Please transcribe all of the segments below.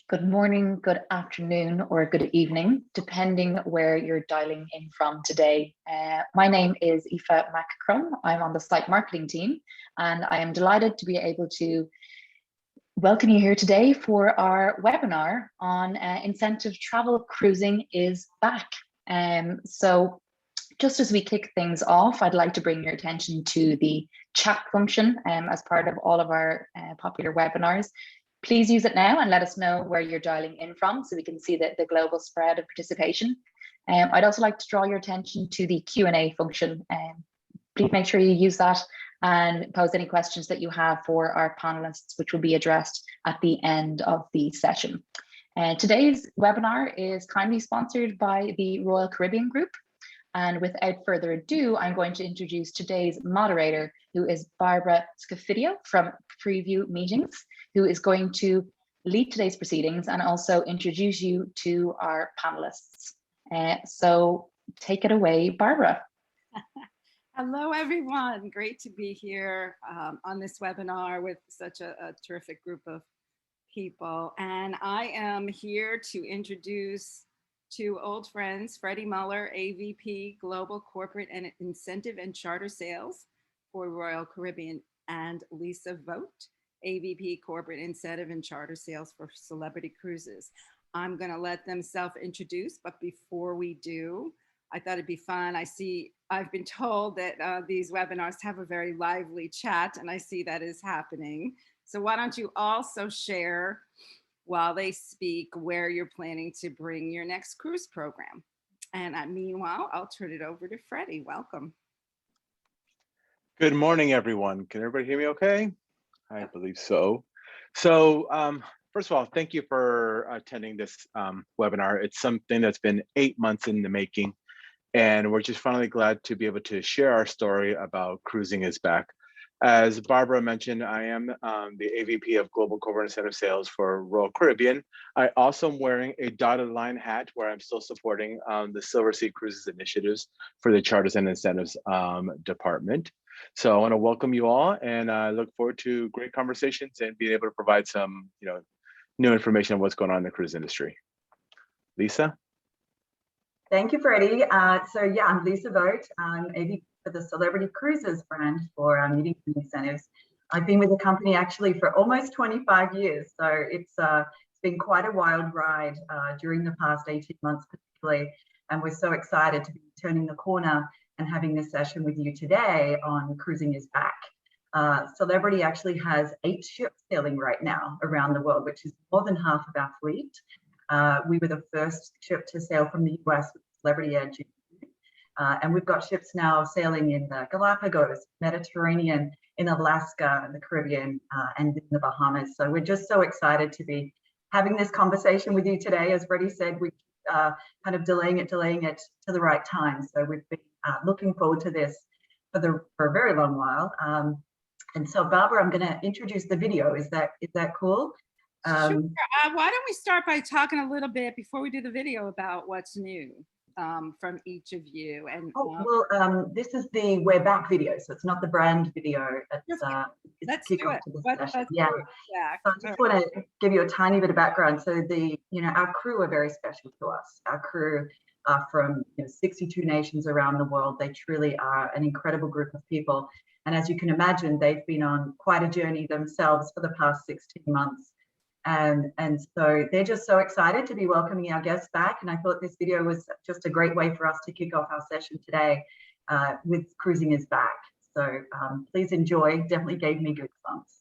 Good morning, good afternoon, or good evening, depending where you're dialing in from today. My name is Aoife McCrum. I'm on the site marketing team, and I am delighted to be able to welcome you here today for our webinar on incentive travel cruising is back. So just as we kick things off, I'd like to bring your attention to the chat function as part of all of our popular webinars. Please use it now and let us know where you're dialing in from so we can see the global spread of participation. I'd also like to draw your attention to the Q&A function. Please make sure you use that and pose any questions that you have for our panelists, which will be addressed at the end of the session. Today's webinar is kindly sponsored by the Royal Caribbean Group. And without further ado, I'm going to introduce today's moderator, who is Barbara Scafidio from Preview Meetings, who is going to lead today's proceedings and also introduce you to our panelists. So take it away, Barbara. Hello, everyone. Great to be here on this webinar with such a terrific group of people. And I am here to introduce two old friends, Freddie Muller, AVP Global Corporate and Incentive and Charter Sales for Royal Caribbean, and Lisa Vogt, AVP Corporate Incentive and Charter Sales for Celebrity Cruises. I'm going to let them self-introduce, but before we do, I thought it'd be fun. I've been told that these webinars have a very lively chat, and I see that is happening. So why don't you also share while they speak where you're planning to bring your next cruise program. And meanwhile, I'll turn it over to Freddie. Welcome. Good morning, everyone. Can everybody hear me okay? I believe so. So first of all, thank you for attending this webinar. It's something that's been 8 months in the making, and we're just finally glad to be able to share our story about Cruising is Back. As Barbara mentioned, I am the AVP of Global Corporate Incentive Sales for Royal Caribbean. I also am wearing a dotted line hat where I'm still supporting the Silver Sea Cruises initiatives for the Charters and Incentives department. So I want to welcome you all, and I look forward to great conversations and being able to provide some, new information on what's going on in the cruise industry. Lisa? Thank you, Freddie. I'm Lisa Vogt. I'm AVP for the Celebrity Cruises brand for meetings and incentives. I've been with the company actually for almost 25 years. So it's been quite a wild ride during the past 18 months particularly. And we're so excited to be turning the corner and having this session with you today on Cruising is Back. Celebrity actually has 8 ships sailing right now around the world, which is more than half of our fleet. We were the first ship to sail from the US with Celebrity Edge. And we've got ships now sailing in the Galapagos, Mediterranean, in Alaska, the Caribbean, and in the Bahamas. So we're just so excited to be having this conversation with you today. As Freddie said, we kind of delaying it to the right time. So we've been looking forward to this for a very long while. And so Barbara, I'm going to introduce the video. Is that cool? Sure. Why don't we start by talking a little bit before we do the video about what's new from each of you? And this is the We're Back video, so it's not the brand video. Let's do it. Yeah. So I just want to give you a tiny bit of background. So our crew are very special to us. Our crew are from 62 nations around the world. They truly are an incredible group of people. And as you can imagine, they've been on quite a journey themselves for the past 16 months. And so they're just so excited to be welcoming our guests back. And I thought this video was just a great way for us to kick off our session today with Cruising is Back. So please enjoy. Definitely gave me goosebumps.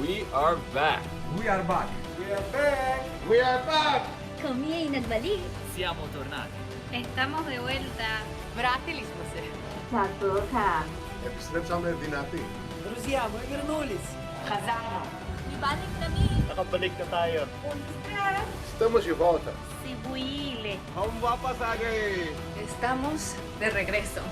We are back. We are back. We are back. We are back. Kami ay nagbalik. Siamo tornati. Estamos de vuelta. Bratilis mo siya. Sakto ka. Επιστρέψαμε δυνατοί. Друзья, мы вернулись. Khazana. Ibalik kami. Nakabalik na tayo. Estamos de volta. Sibuile. Vamos pasagay. Estamos de regreso.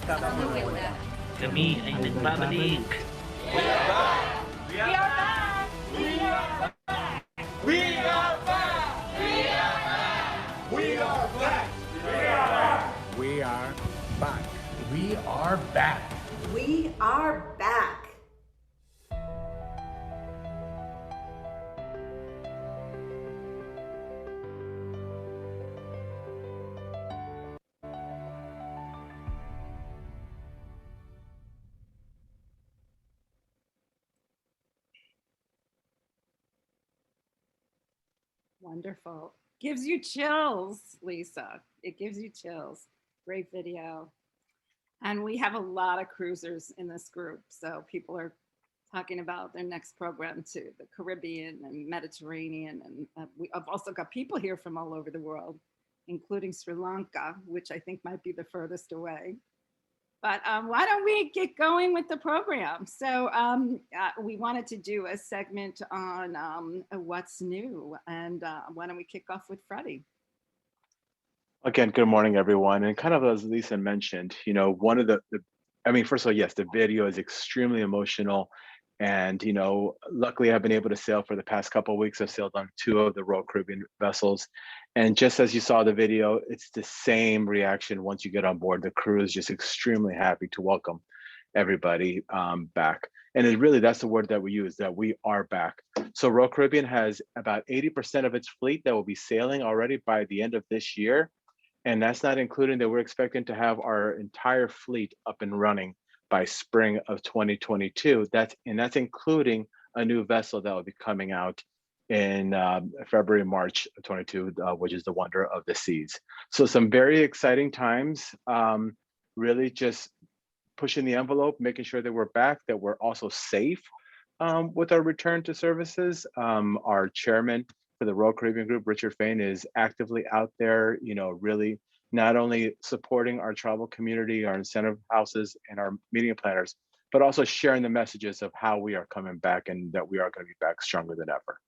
Estamos de vuelta. Kami ay nagbabalik. We are back. We are back. We are back. We are back. We are back. We are back. We are back. We are back. Wonderful. Gives you chills, Lisa. It gives you chills. Great video. And we have a lot of cruisers in this group. So people are talking about their next program to the Caribbean and Mediterranean. And I've also got people here from all over the world, including Sri Lanka, which I think might be the furthest away. But why don't we get going with the program? So we wanted to do a segment on what's new. And why don't we kick off with Freddie? Again, good morning, everyone. And kind of as Lisa mentioned, you know, one of first of all, yes, the video is extremely emotional. And, you know, luckily I've been able to sail for the past couple of weeks. I've sailed on 2 of the Royal Caribbean vessels. And just as you saw the video, it's the same reaction once you get on board. The crew is just extremely happy to welcome everybody back. And that's the word that we use, that we are back. So Royal Caribbean has about 80% of its fleet that will be sailing already by the end of this year. And that's not including that we're expecting to have our entire fleet up and running by spring of 2022. That's including a new vessel that will be coming out in February, March of 22, which is the Wonder of the Seas. So some very exciting times, really just pushing the envelope, making sure that we're back, that we're also safe with our return to services. Our chairman for the Royal Caribbean Group, Richard Fain, is actively out there, you know, really not only supporting our travel community, our incentive houses, and our meeting planners, but also sharing the messages of how we are coming back and that we are going to be back stronger than ever.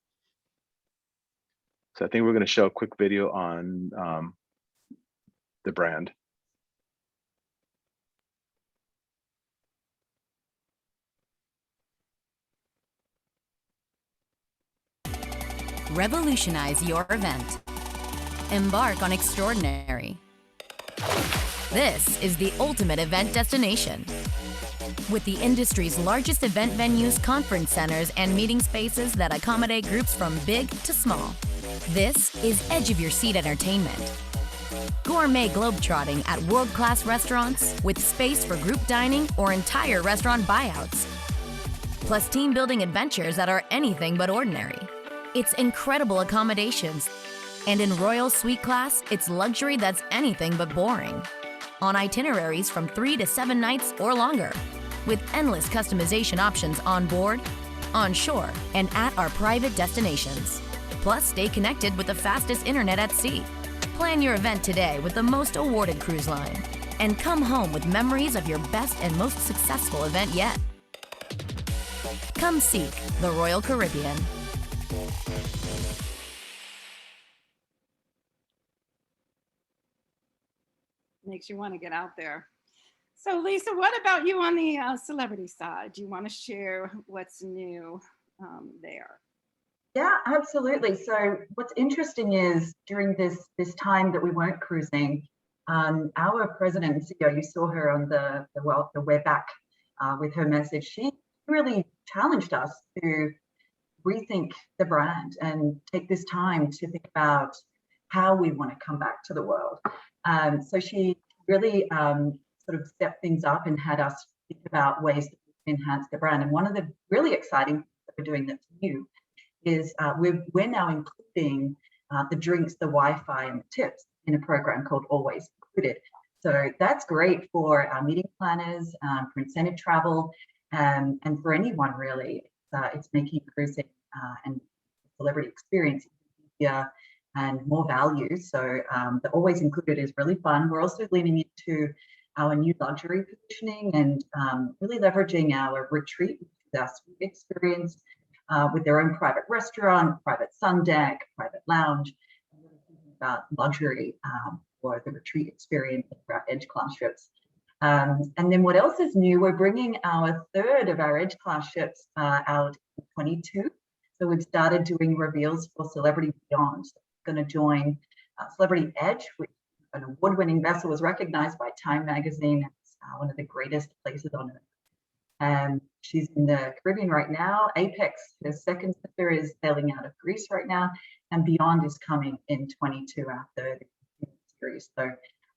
So I think we're going to show a quick video on the brand. Revolutionize your event. Embark on extraordinary. This is the ultimate event destination. With the industry's largest event venues, conference centers, and meeting spaces that accommodate groups from big to small. This is edge-of-your-seat entertainment. Gourmet globetrotting at world-class restaurants with space for group dining or entire restaurant buyouts. Plus team-building adventures that are anything but ordinary. It's incredible accommodations. And in Royal Suite class, it's luxury that's anything but boring. On itineraries from 3 to 7 nights or longer, with endless customization options on board, on shore, and at our private destinations. Plus, stay connected with the fastest internet at sea. Plan your event today with the most awarded cruise line. And come home with memories of your best and most successful event yet. Come seek the Royal Caribbean. Makes you want to get out there. So Lisa, what about you on the celebrity side? Do you want to share what's new there? Yeah, absolutely. So what's interesting is during this time that we weren't cruising, our president and CEO, you saw her on the We're Back with her message. She really challenged us to rethink the brand and take this time to think about how we want to come back to the world. So she really sort of stepped things up and had us think about ways to enhance the brand. And one of the really exciting things that we're doing that's new is we're now including the drinks, the Wi-Fi, and the tips in a program called Always Included. So that's great for our meeting planners, for incentive travel, And for anyone really, it's making cruising and celebrity experience easier and more value. So the always included is really fun. We're also leaning into our new luxury positioning and really leveraging our retreat, which is our suite experience with their own private restaurant, private sun deck, private lounge, and really thinking about luxury for the retreat experience for our Edge class ships. And then what else is new? We're bringing our third of our Edge class ships out in 22. So we've started doing reveals for Celebrity Beyond. So going to join Celebrity Edge, which an award-winning vessel was recognized by Time magazine as one of the greatest places on earth. She's in the Caribbean right now. Apex, her second sister, is sailing out of Greece right now, and Beyond is coming in 22, our third series. So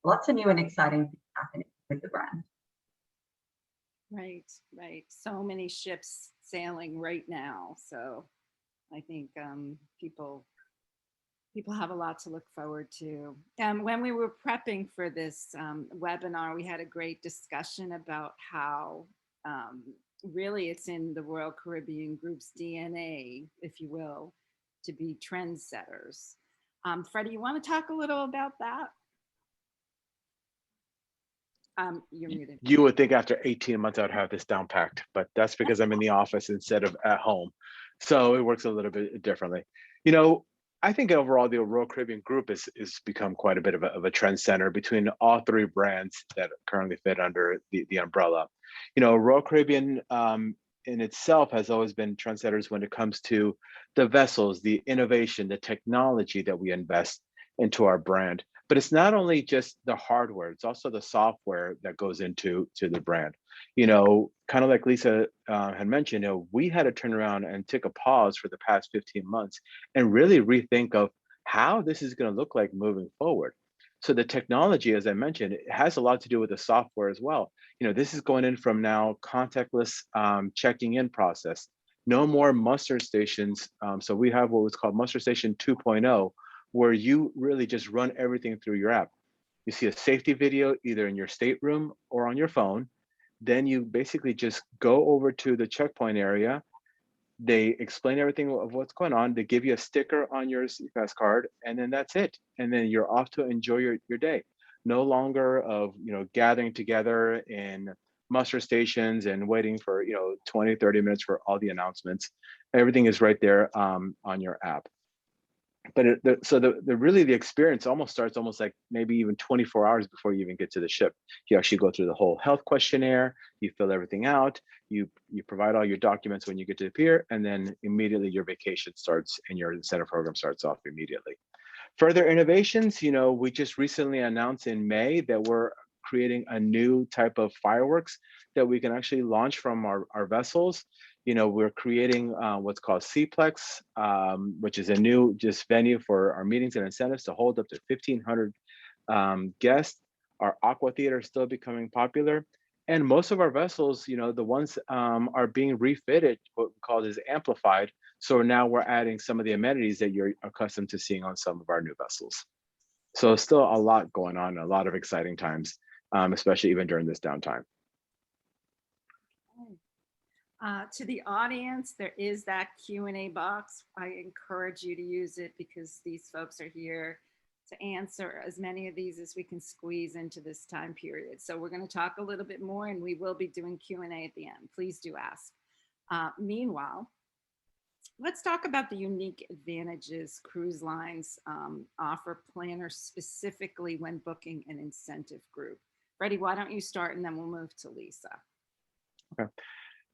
lots of new and exciting things happening with the brand. Right, right. So many ships sailing right now. So I think people have a lot to look forward to. When we were prepping for this webinar, we had a great discussion about how really it's in the Royal Caribbean Group's DNA, if you will, to be trendsetters. Freddie, you want to talk a little about that? You're muted. You would think after 18 months I'd have this down packed, but that's because I'm in the office instead of at home. So it works a little bit differently. You know, I think overall the Royal Caribbean Group is become quite a bit of a trend center between all three brands that currently fit under the umbrella. You know, Royal Caribbean in itself has always been trendsetters when it comes to the vessels, the innovation, the technology that we invest into our brand. But it's not only just the hardware, it's also the software that goes into the brand. You know, kind of like Lisa had mentioned, you know, we had to turn around and take a pause for the past 15 months and really rethink of how this is going to look like moving forward. So the technology, as I mentioned, it has a lot to do with the software as well. You know, this is going in from now contactless checking in process, no more muster stations. So we have what was called Muster Station 2.0, where you really just run everything through your app. You see a safety video either in your stateroom or on your phone. Then you basically just go over to the checkpoint area. They explain everything of what's going on. They give you a sticker on your CPAS card, and then that's it. And then you're off to enjoy your day. No longer of, you know, gathering together in muster stations and waiting for, you know, 20, 30 minutes for all the announcements. Everything is right there on your app. But really the experience almost starts almost like maybe even 24 hours before you even get to the ship. You actually go through the whole health questionnaire, you fill everything out, you provide all your documents when you get to the pier, and then immediately your vacation starts and your incentive program starts off immediately. Further innovations, you know, we just recently announced in May that we're creating a new type of fireworks that we can actually launch from our vessels. You know, we're creating what's called Cplex, which is a new just venue for our meetings and incentives to hold up to 1,500 guests. Our aqua theater is still becoming popular. And most of our vessels, you know, the ones are being refitted, what we call is amplified. So now we're adding some of the amenities that you're accustomed to seeing on some of our new vessels. So still a lot going on, a lot of exciting times, especially even during this downtime. To the audience, there is that Q&A box. I encourage you to use it because these folks are here to answer as many of these as we can squeeze into this time period. So we're going to talk a little bit more, and we will be doing Q&A at the end. Please do ask. Meanwhile, let's talk about the unique advantages cruise lines offer planners specifically when booking an incentive group. Freddie, why don't you start, and then we'll move to Lisa. Okay.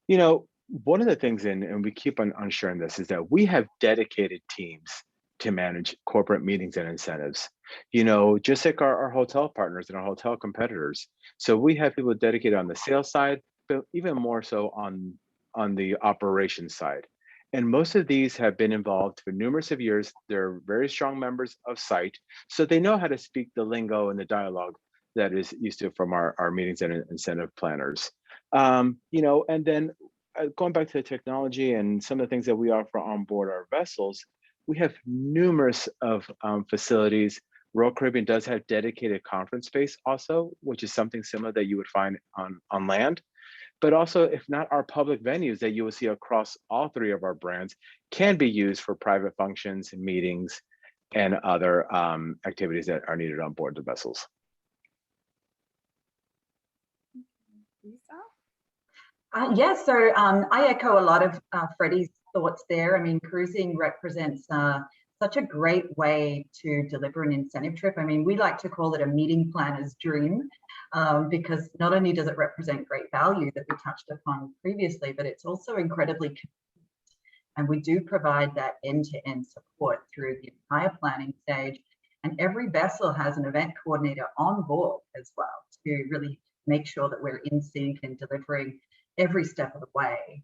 You know, one of the things, and we keep on sharing this, is that we have dedicated teams to manage corporate meetings and incentives, you know, just like our hotel partners and our hotel competitors. So we have people dedicated on the sales side, but even more so on the operations side. And most of these have been involved for numerous of years. They're very strong members of site, so they know how to speak the lingo and the dialogue that is used to from our meetings and incentive planners. You know, and then going back to the technology and some of the things that we offer on board our vessels, we have numerous of facilities. Royal Caribbean does have dedicated conference space also, which is something similar that you would find on land. but also, if not, our public venues that you will see across all three of our brands can be used for private functions, meetings, and other activities that are needed on board the vessels. Lisa? Yes, so I echo a lot of Freddie's thoughts there. I mean, cruising represents such a great way to deliver an incentive trip. I mean, we like to call it a meeting planner's dream because not only does it represent great value that we touched upon previously, but it's also incredibly convenient. And we do provide that end-to-end support through the entire planning stage. And every vessel has an event coordinator on board as well to really make sure that we're in sync and delivering every step of the way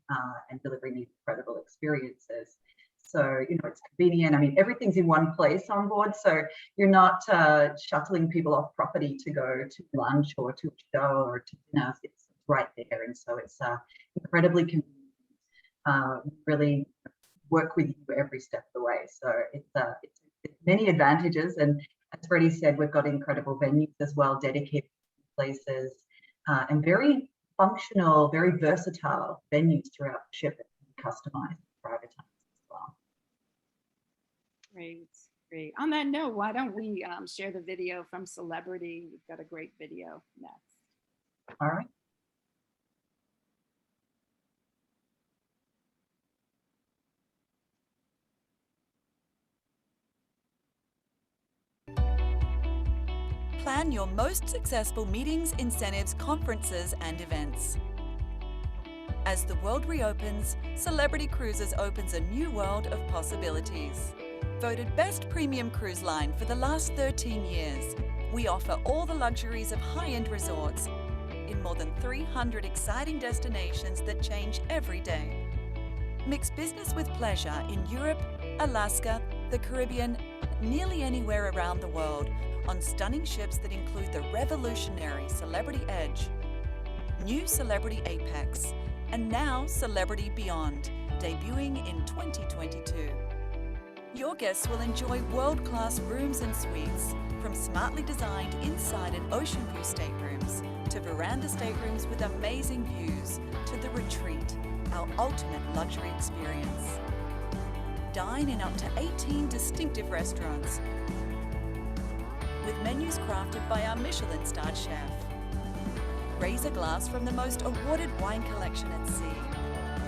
and delivering these incredible experiences. So, you know, it's convenient. I mean, everything's in one place on board. So you're not shuttling people off property to go to lunch or to a show or to dinner. It's right there. And so it's incredibly convenient. Really work with you every step of the way. So it's many advantages. And as Freddie said, we've got incredible venues as well, dedicated places, and very functional, very versatile venues throughout the ship that can be customized and privatized as well. Great, great. On that note, why don't we share the video from Celebrity? We've got a great video next. All right. Plan your most successful meetings, incentives, conferences, and events. As the world reopens, Celebrity Cruises opens a new world of possibilities. Voted Best Premium Cruise Line for the last 13 years, we offer all the luxuries of high-end resorts in more than 300 exciting destinations that change every day. Mix business with pleasure in Europe, Alaska, the Caribbean, nearly anywhere around the world on stunning ships that include the revolutionary Celebrity Edge, new Celebrity Apex, and now Celebrity Beyond, debuting in 2022. Your guests will enjoy world-class rooms and suites, from smartly designed inside and ocean view staterooms to veranda staterooms with amazing views to the Retreat, our ultimate luxury experience. Dine in up to 18 distinctive restaurants with menus crafted by our Michelin-starred chef. Raise a glass from the most awarded wine collection at sea.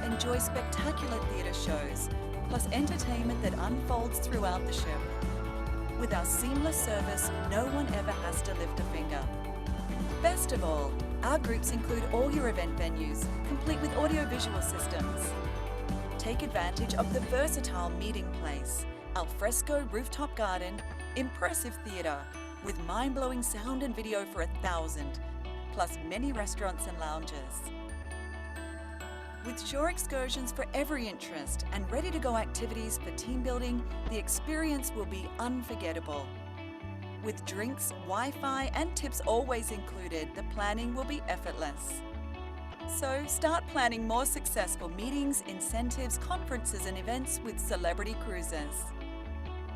Enjoy spectacular theatre shows, plus entertainment that unfolds throughout the ship. With our seamless service, no one ever has to lift a finger. Best of all, our groups include all your event venues, complete with audio-visual systems. Take advantage of the versatile meeting place, alfresco rooftop garden, impressive theatre, with mind-blowing sound and video for 1,000, plus many restaurants and lounges. With shore excursions for every interest and ready-to-go activities for team building, the experience will be unforgettable. With drinks, Wi-Fi, and tips always included, the planning will be effortless. So start planning more successful meetings, incentives, conferences, and events with Celebrity Cruises.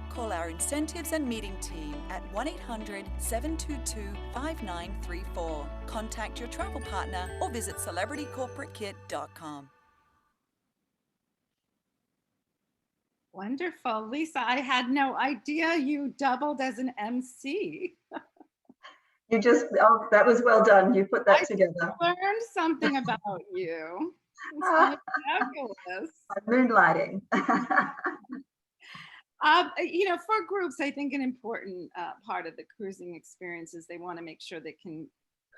Call our incentives and meeting team at 1-800-722-5934. Contact your travel partner or visit celebritycorporatekit.com. Wonderful. Lisa, I had no idea you doubled as an MC. You just, oh, that was well done. You put that together. I learned something about you. It's fabulous. Moonlighting. You know, for groups, I think an important part of the cruising experience is they want to make sure they can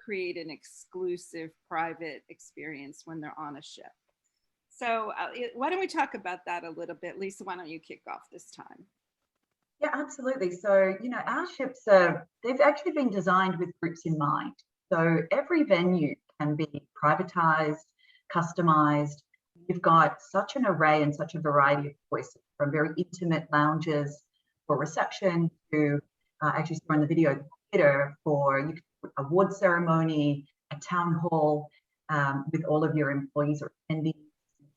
create an exclusive private experience when they're on a ship. So why don't we talk about that a little bit? Lisa, why don't you kick off this time? Yeah, absolutely. So, you know, our ships are, they've actually been designed with groups in mind. So every venue can be privatized, customized. You've got such an array and such a variety of choices, from very intimate lounges for reception to actually saw in the video, theater for award ceremony, a town hall with all of your employees or attendees,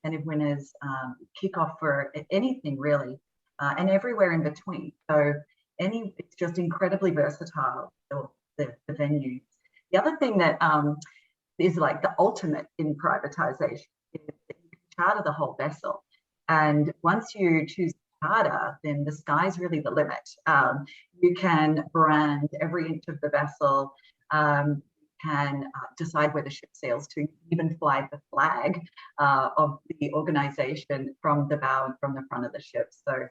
incentive winners, kickoff for anything really, and everywhere in between. So it's just incredibly versatile, the venue. The other thing that is like the ultimate in privatization. You can charter the whole vessel. And once you choose charter, then the sky's really the limit. You can brand every inch of the vessel, can decide where the ship sails to, even fly the flag of the organization from the bow and from the front of the ship. So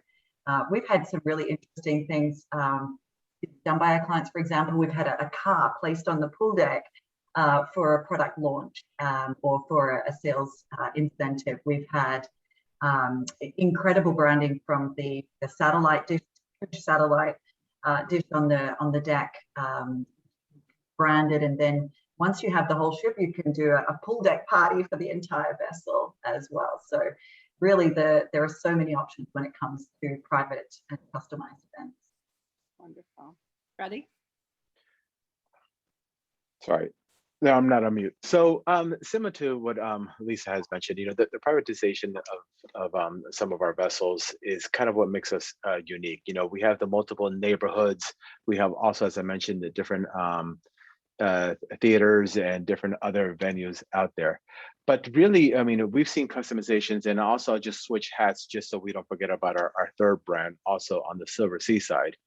we've had some really interesting things done by our clients. For example, we've had a car placed on the pool deck for a product launch or for a sales incentive. We've had incredible branding from the satellite dish on the deck, branded, and then once you have the whole ship, you can do a pool deck party for the entire vessel as well. So really, there are so many options when it comes to private and customized events. Wonderful. Freddie? Sorry. No, I'm not on mute. So similar to what Lisa has mentioned, the privatization of some of our vessels is kind of what makes us unique. We have the multiple neighborhoods. We have also, as I mentioned, the different theaters and different other venues out there. But really, I mean, we've seen customizations, and also just switch hats just so we don't forget about our third brand also on the Silver Sea side.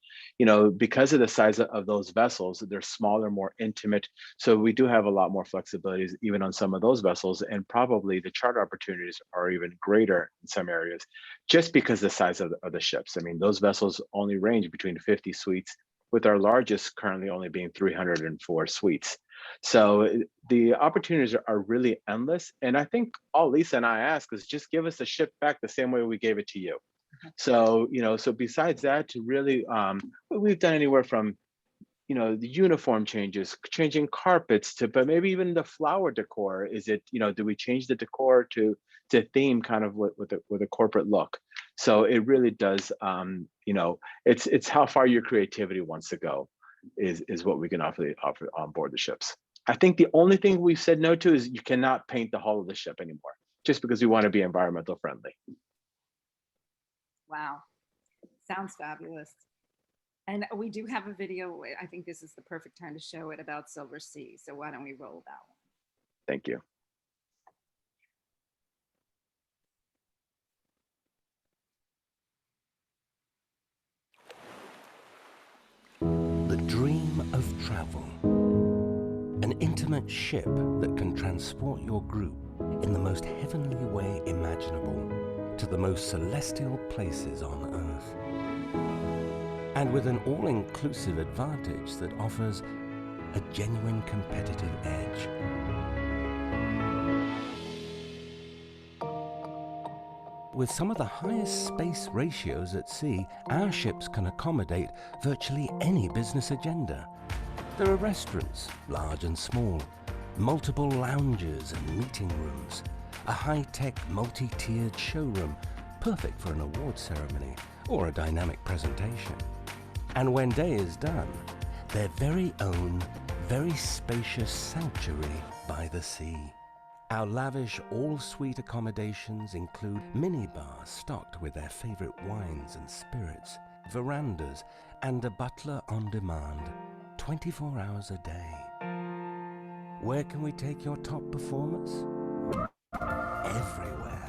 Because of the size of those vessels, they're smaller, more intimate. So we do have a lot more flexibilities even on some of those vessels, and probably the charter opportunities are even greater in some areas just because the size of the ships. I mean, those vessels only range between 50 suites, with our largest currently only being 304 suites. So the opportunities are really endless. And I think all Lisa and I ask is just give us the ship back the same way we gave it to you. So, so besides that, to really, we've done anywhere from, the uniform changes, changing carpets but maybe even the flower decor. Is it, do we change the decor to theme kind of with a corporate look? So it really does, it's how far your creativity wants to go is what we can offer on board the ships. I think the only thing we've said no to is you cannot paint the hull of the ship anymore, just because we want to be environmental friendly. Wow, sounds fabulous. And we do have a video. I think this is the perfect time to show it about Silver Sea. So why don't we roll that one? Thank you. The dream of travel. An intimate ship that can transport your group in the most heavenly way imaginable to the most celestial places on Earth. And with an all-inclusive advantage that offers a genuine competitive edge. With some of the highest space ratios at sea, our ships can accommodate virtually any business agenda. There are restaurants, large and small, multiple lounges and meeting rooms, a high-tech multi-tiered showroom, perfect for an award ceremony or a dynamic presentation. And when day is done, their very own, very spacious sanctuary by the sea. Our lavish all-suite accommodations include minibars stocked with their favorite wines and spirits, verandas, and a butler on demand, 24 hours a day. Where can we take your top performers? Everywhere.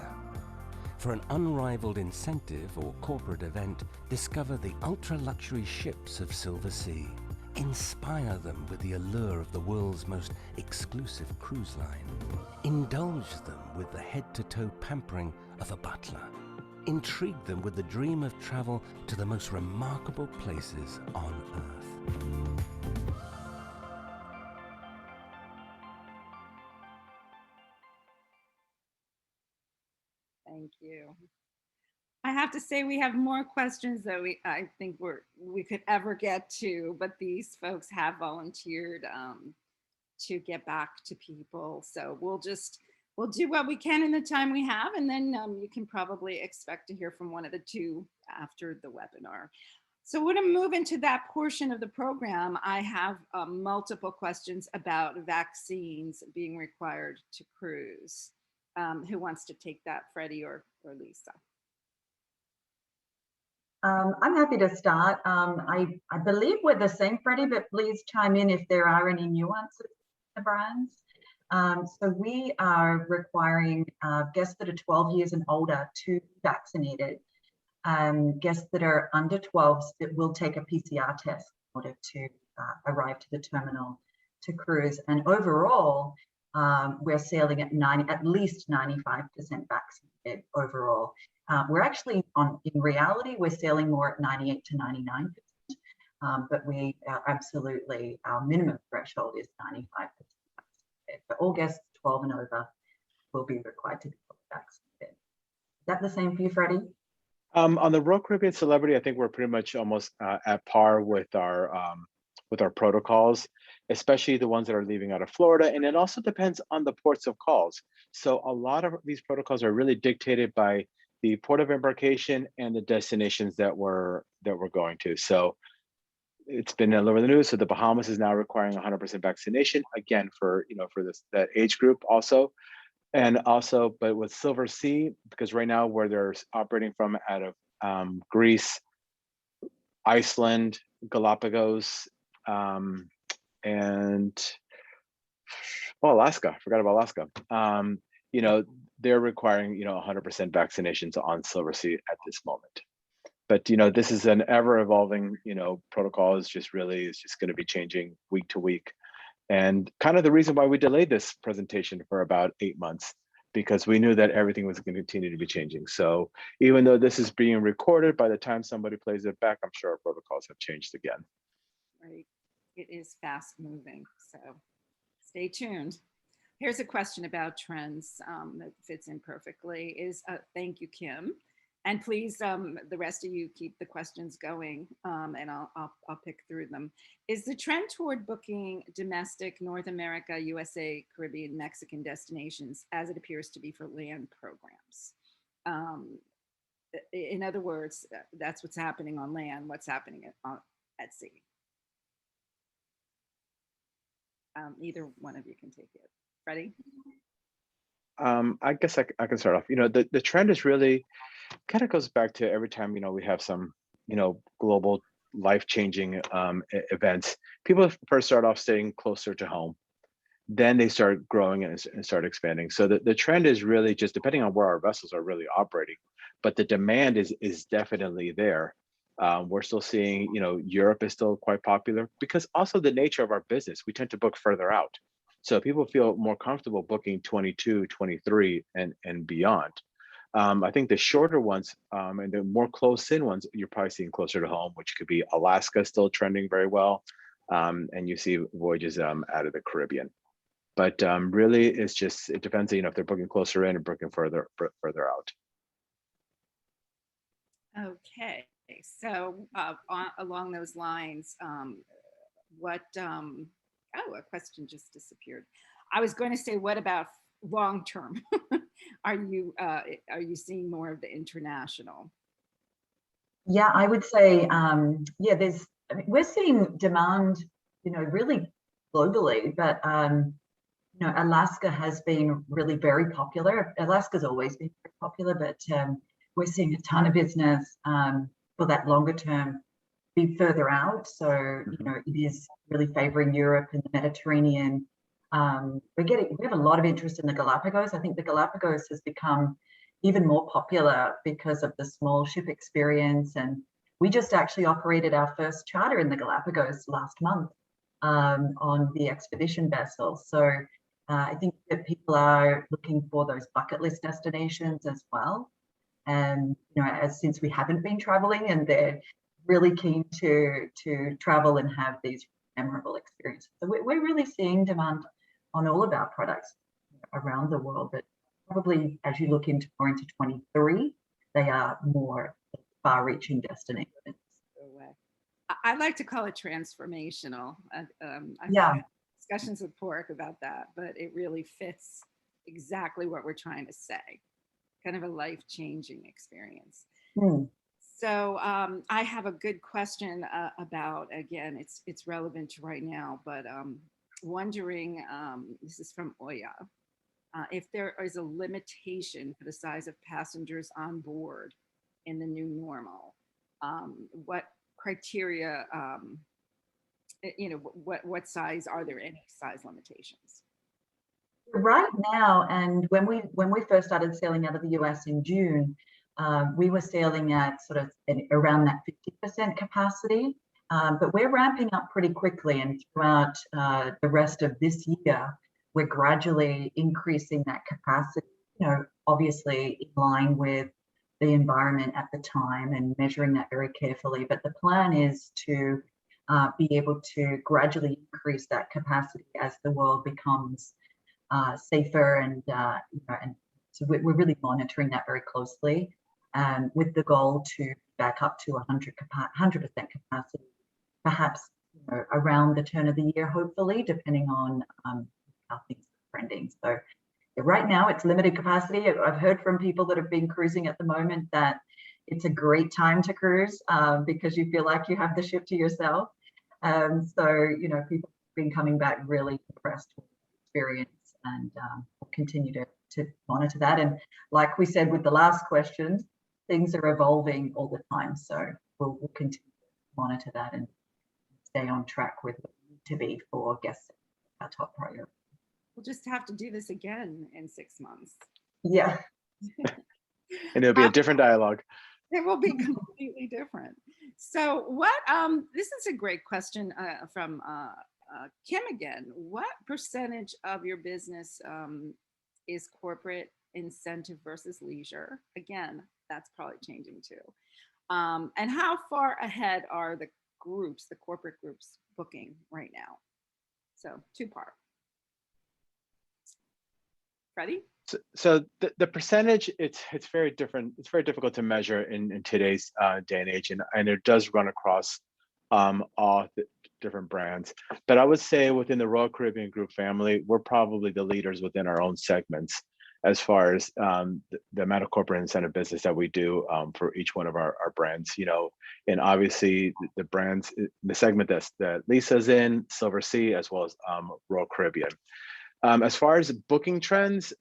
For an unrivaled incentive or corporate event, discover the ultra-luxury ships of Silver Sea. Inspire them with the allure of the world's most exclusive cruise line. Indulge them with the head-to-toe pampering of a butler. Intrigue them with the dream of travel to the most remarkable places on Earth. Thank you. I have to say we have more questions that I think we could ever get to, but these folks have volunteered to get back to people. So we'll do what we can in the time we have, and then you can probably expect to hear from one of the two after the webinar. So we're going to move into that portion of the program. I have multiple questions about vaccines being required to cruise. Who wants to take that, Freddie or Lisa? I'm happy to start. I believe we're the same, Freddie, but please chime in if there are any nuances in the brands. So we are requiring guests that are 12 years and older to be vaccinated. Guests that are under 12 that will take a PCR test in order to arrive to the terminal to cruise. And overall, we're sailing at least 95% vaccinated overall. We're actually in reality, we're sailing more at 98 to 99%, but we absolutely, our minimum threshold is 95%. But all guests 12 and over will be required to be vaccinated. Is that the same for you, Freddie? On the Royal Caribbean Celebrity, I think we're pretty much almost at par with our protocols, especially the ones that are leaving out of Florida. And it also depends on the ports of calls. So a lot of these protocols are really dictated by the port of embarkation and the destinations that we're going to. So it's been all over the news. So the Bahamas is now requiring 100% vaccination, again, for that age group also. And also, but with Silver Sea, because right now where they're operating from out of Greece, Iceland, Galapagos, and Alaska, forgot about Alaska. They're requiring, 100% vaccinations on Silver Sea at this moment. But, this is an ever evolving, protocol is just going to be changing week to week. And kind of the reason why we delayed this presentation for about 8 months, because we knew that everything was going to continue to be changing. So even though this is being recorded, by the time somebody plays it back, I'm sure our protocols have changed again. Right. It is fast moving. So stay tuned. Here's a question about trends that fits in perfectly thank you, Kim. And please, the rest of you keep the questions going, and I'll pick through them. Is the trend toward booking domestic North America, USA, Caribbean, Mexican destinations as it appears to be for land programs? In other words, that's what's happening on land. What's happening at sea? Either one of you can take it. Freddie? I guess I can start off. The trend is really kind of goes back to every time, we have some, global life-changing events. People first start off staying closer to home. Then they start growing and start expanding. So the trend is really just depending on where our vessels are really operating, but the demand is definitely there. We're still seeing, Europe is still quite popular because also the nature of our business, we tend to book further out. So people feel more comfortable booking 22, 23 and beyond. I think the shorter ones and the more close-in ones, you're probably seeing closer to home, which could be Alaska still trending very well. And you see voyages out of the Caribbean. But really, it depends, if they're booking closer in or booking further out. Okay, so along those lines, a question just disappeared. I was going to say, what about long term? Are you seeing more of the international? Yeah, I would say, we're seeing demand, really globally, but Alaska has been really very popular. Alaska's always been very popular, but we're seeing a ton of business for that longer term be further out. So, it is really favoring Europe and the Mediterranean. We have a lot of interest in the Galapagos. I think the Galapagos has become even more popular because of the small ship experience. And we just actually operated our first charter in the Galapagos last month on the expedition vessel. So I think that people are looking for those bucket list destinations as well. And, since we haven't been traveling and they're really keen to travel and have these memorable experiences. So we're really seeing demand on all of our products around the world, but probably as you look more into 23, they are more far-reaching destinations. I like to call it transformational. I've had discussions with Pork about that, but it really fits exactly what we're trying to say. Kind of a life-changing experience. So I have a good question about, again, it's relevant to right now, but wondering, this is from Oya, if there is a limitation for the size of passengers on board in the new normal, what criteria, what size, are there any size limitations? Right now, and when we first started sailing out of the US in June, we were sailing at sort of around that 50% capacity, but we're ramping up pretty quickly, and throughout the rest of this year, we're gradually increasing that capacity, you know, obviously in line with the environment at the time and measuring that very carefully. But the plan is to be able to gradually increase that capacity as the world becomes safer, and you know, and so we're really monitoring that very closely, with the goal to back up to 100% capacity, perhaps, you know, around the turn of the year, hopefully, depending on how things are trending. So right now it's limited capacity. I've heard from people that have been cruising at the moment that it's a great time to cruise, because you feel like you have the ship to yourself. So, you know, people have been coming back really impressed with the experience, and we'll continue to monitor that. And like we said with the last questions, things are evolving all the time. So we'll continue to monitor that and stay on track with what we need to be for guests, our top priority. We'll just have to do this again in 6 months. Yeah. And it'll be a different dialogue. It will be completely different. So what, this is a great question from Kim again. What percentage of your business is corporate incentive versus leisure? Again, that's probably changing too. And how far ahead are the groups, the corporate groups, booking right now? So two-part. Freddie? So the percentage, it's very different. It's very difficult to measure in today's day and age, and it does run across all the different brands. But I would say within the Royal Caribbean Group family, we're probably the leaders within our own segments as far as the amount of corporate incentive business that we do for each one of our brands. You know, and obviously the brands, the segment that Lisa's in, Silver Sea, as well as Royal Caribbean. As far as booking trends,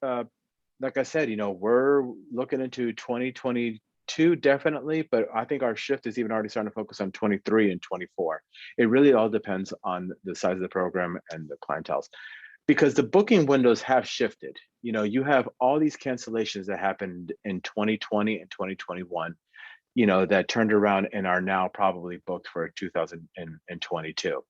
like I said, you know, we're looking into 2022 definitely, but I think our shift is even already starting to focus on 23 and 24. It really all depends on the size of the program and the clientele, because the booking windows have shifted. You know, you have all these cancellations that happened in 2020 and 2021, you know, that turned around and are now probably booked for 2022.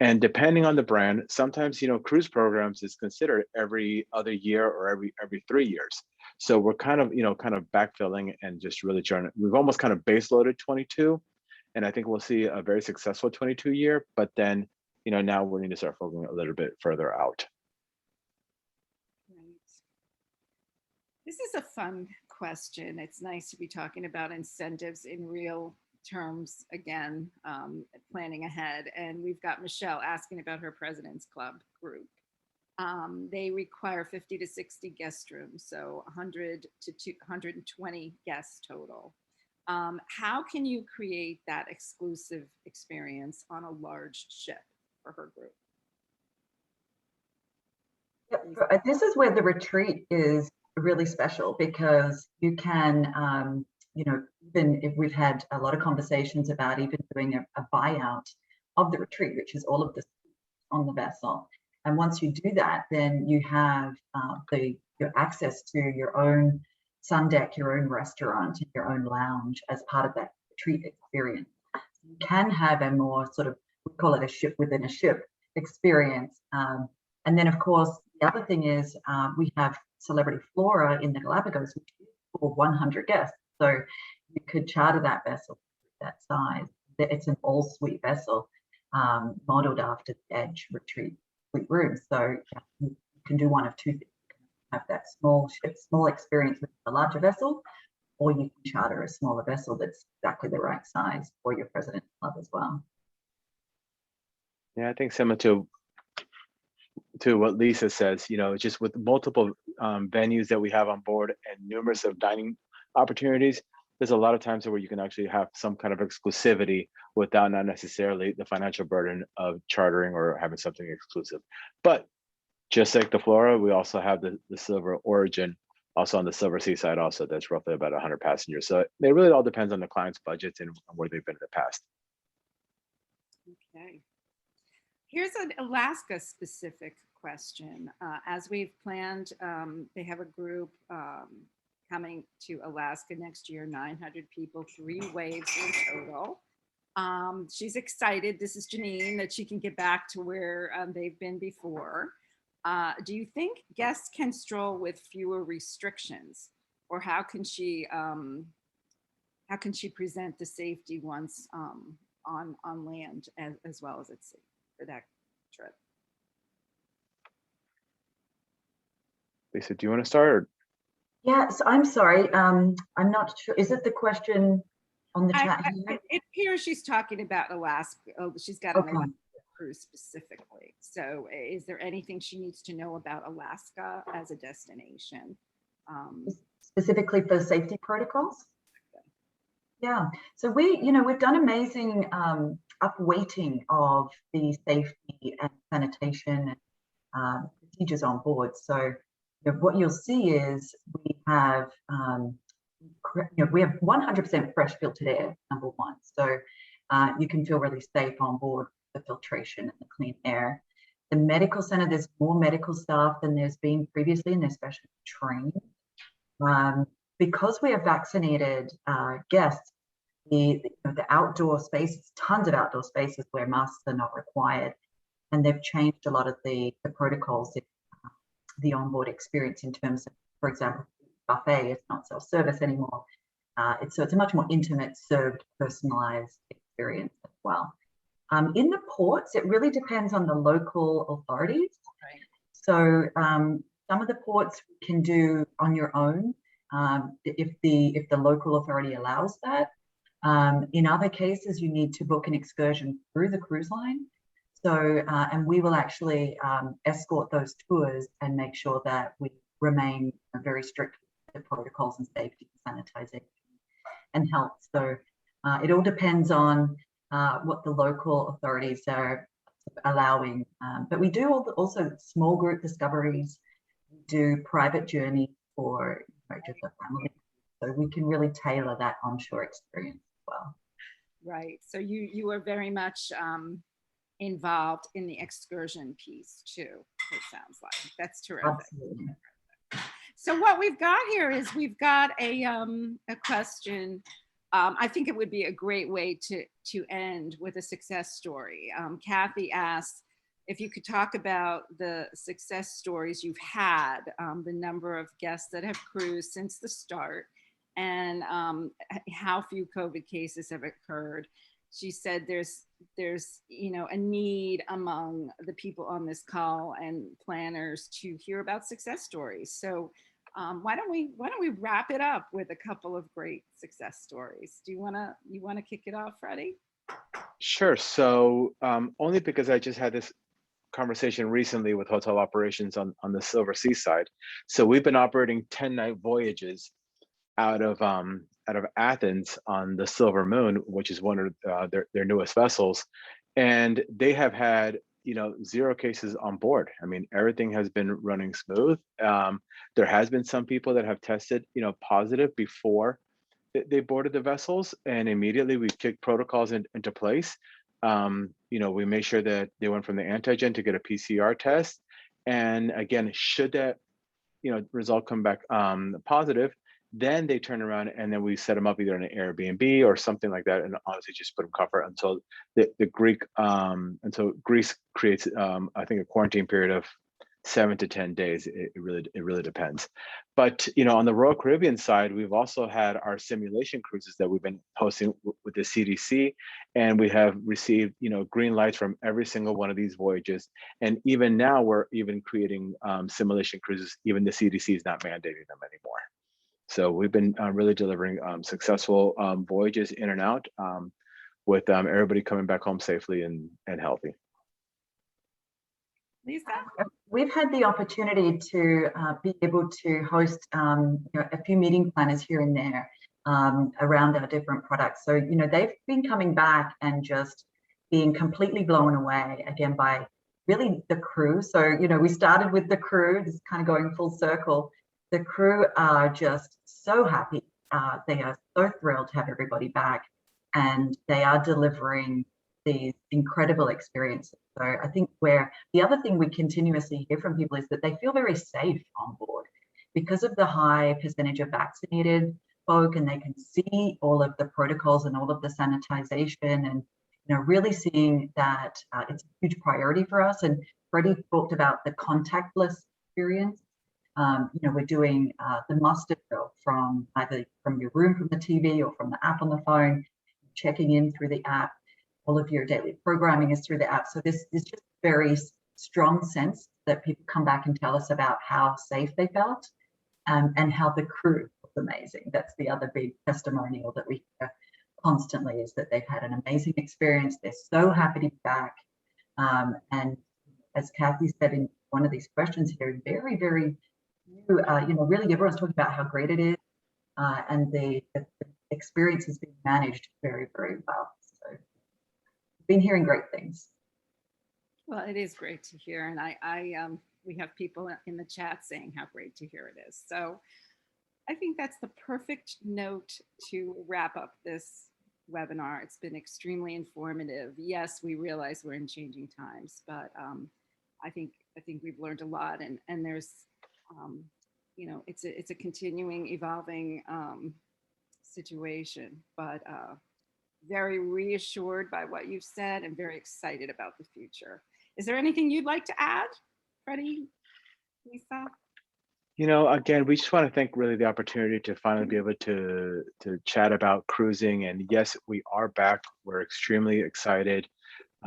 And depending on the brand, sometimes, you know, cruise programs is considered every other year or every 3 years. So we're kind of, you know, kind of backfilling and just really trying to, we've almost kind of base loaded 22. And I think we'll see a very successful 22 year, but then, you know, now we need to start focusing a little bit further out. Right. This is a fun question. It's nice to be talking about incentives in real terms again, planning ahead. And we've got Michelle asking about her President's Club group. They require 50 to 60 guest rooms, so 100 to 120 guests total. How can you create that exclusive experience on a large ship for her group? Yep. This is where the retreat is really special, because you can, you know, even if we've had a lot of conversations about even doing a buyout of the retreat, which is all of the on the vessel. And once you do that, then you have your access to your own sun deck, your own restaurant, your own lounge as part of that retreat experience. You can have a more sort of, we call it a ship within a ship experience. And then, of course, the other thing is we have Celebrity Flora in the Galapagos, which is for 100 guests. So you could charter that vessel that size. It's an all-suite vessel modeled after the Edge Retreat suite room. So you can do one of two things. You can have that small ship, small experience with a larger vessel, or you can charter a smaller vessel that's exactly the right size for your President's Club as well. Yeah, I think similar to what Lisa says, you know, just with multiple venues that we have on board and numerous of dining opportunities, there's a lot of times where you can actually have some kind of exclusivity without not necessarily the financial burden of chartering or having something exclusive. But just like the Flora, we also have the Silver Origin, also on the Silver Sea side, also that's roughly about 100 passengers. So it really all depends on the client's budgets and where they've been in the past. Okay. Here's an Alaska specific question. As we've planned, they have a group coming to Alaska next year, 900 people, 3 waves in total. She's excited, this is Janine, that she can get back to where they've been before. Do you think guests can stroll with fewer restrictions, or how can she present the safety once on land as well as at sea for that trip? Lisa, do you want to start? Or? Yeah, so I'm sorry. I'm not sure. Is it the question on the chat here? It appears she's talking about Alaska. Oh, she's got an Alaska cruise specifically. So is there anything she needs to know about Alaska as a destination? Specifically for safety protocols? Yeah, so we've done amazing upweighting of the safety and sanitation procedures on board. So what you'll see is we have we have 100% fresh filtered air, number one. So you can feel really safe on board the filtration and the clean air. The medical center, there's more medical staff than there's been previously, and they're specially trained. Because we have vaccinated guests, the outdoor spaces, tons of outdoor spaces where masks are not required, and they've changed a lot of the protocols, the onboard experience in terms of, for example, buffet, it's not self-service anymore. It's a much more intimate, served, personalized experience as well. In the ports, it really depends on the local authorities. Right. So some of the ports can do on your own if the local authority allows that. In other cases, you need to book an excursion through the cruise line. So, and we will actually escort those tours and make sure that we remain very strict with the protocols and safety, sanitization and health. So it all depends on what the local authorities are allowing. But we do also small group discoveries, do private journeys for just a family. So we can really tailor that onshore experience as well. Right. So you are very much involved in the excursion piece too, it sounds like. That's terrific. Absolutely. So what we've got here is we've got a question. I think it would be a great way to end with a success story. Kathy asked if you could talk about the success stories you've had, the number of guests that have cruised since the start, and how few COVID cases have occurred. She said there's a need among the people on this call and planners to hear about success stories. So why don't we wrap it up with a couple of great success stories? Do you wanna kick it off, Freddie? Sure. So only because I just had this conversation recently with hotel operations on the Silver Sea side. So we've been operating 10-night voyages out of Athens on the Silver Moon, which is one of their newest vessels, and they have had 0 cases on board. I mean, everything has been running smooth. There has been some people that have tested positive before they boarded the vessels, and immediately we kicked protocols into place. We made sure that they went from the antigen to get a PCR test, and again, should that result come back positive, then they turn around and then we set them up either in an Airbnb or something like that, and honestly just put them cover until until Greece creates I think a quarantine period of 7 to 10 days. It really depends. But on the Royal Caribbean side, we've also had our simulation cruises that we've been hosting with the CDC, and we have received green lights from every single one of these voyages. And even now we're even creating simulation cruises. Even the CDC is not mandating them anymore. So we've been really delivering successful voyages in and out with everybody coming back home safely and healthy. Lisa? We've had the opportunity to be able to host a few meeting planners here and there around our different products. So, they've been coming back and just being completely blown away again by really the crew. So, we started with the crew, this is kind of going full circle. The crew are just so happy. They are so thrilled to have everybody back, and they are delivering these incredible experiences. So I think the other thing we continuously hear from people is that they feel very safe on board because of the high percentage of vaccinated folk, and they can see all of the protocols and all of the sanitization, and really seeing that it's a huge priority for us. And Freddie talked about the contactless experience. We're doing the muster drill from either from your room, from the TV, or from the app on the phone, checking in through the app. All of your daily programming is through the app. So this is just very strong sense that people come back and tell us about how safe they felt, and how the crew was amazing. That's the other big testimonial that we hear constantly, is that they've had an amazing experience. They're so happy to be back. And as Kathy said in one of these questions here, very, very new, really everyone's talking about how great it is, and the experience is being managed very, very well. So been hearing great things. Well, it is great to hear. And we have people in the chat saying how great to hear it is. So I think that's the perfect note to wrap up this webinar. It's been extremely informative. Yes, we realize we're in changing times, but I think we've learned a lot, and there's it's a continuing, evolving situation, but very reassured by what you've said and very excited about the future. Is there anything you'd like to add, Freddie, Lisa? Again, we just want to thank really the opportunity to finally be able to chat about cruising. And yes, we are back. We're extremely excited.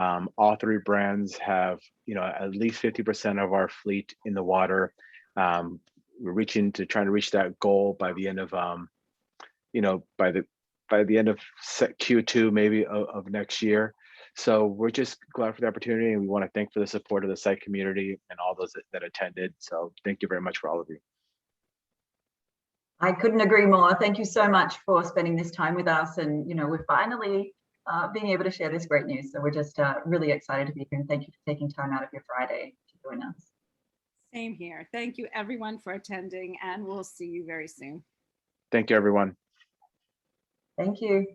All three brands have, at least 50% of our fleet in the water. We're trying to reach that goal by the end of, by the end of Q2, maybe of next year. So we're just glad for the opportunity, and we want to thank for the support of the site community and all those that attended. So thank you very much for all of you. I couldn't agree more. Thank you so much for spending this time with us. And, we're finally being able to share this great news. So we're just really excited to be here. And thank you for taking time out of your Friday to join us. Same here. Thank you, everyone, for attending, and we'll see you very soon. Thank you, everyone. Thank you.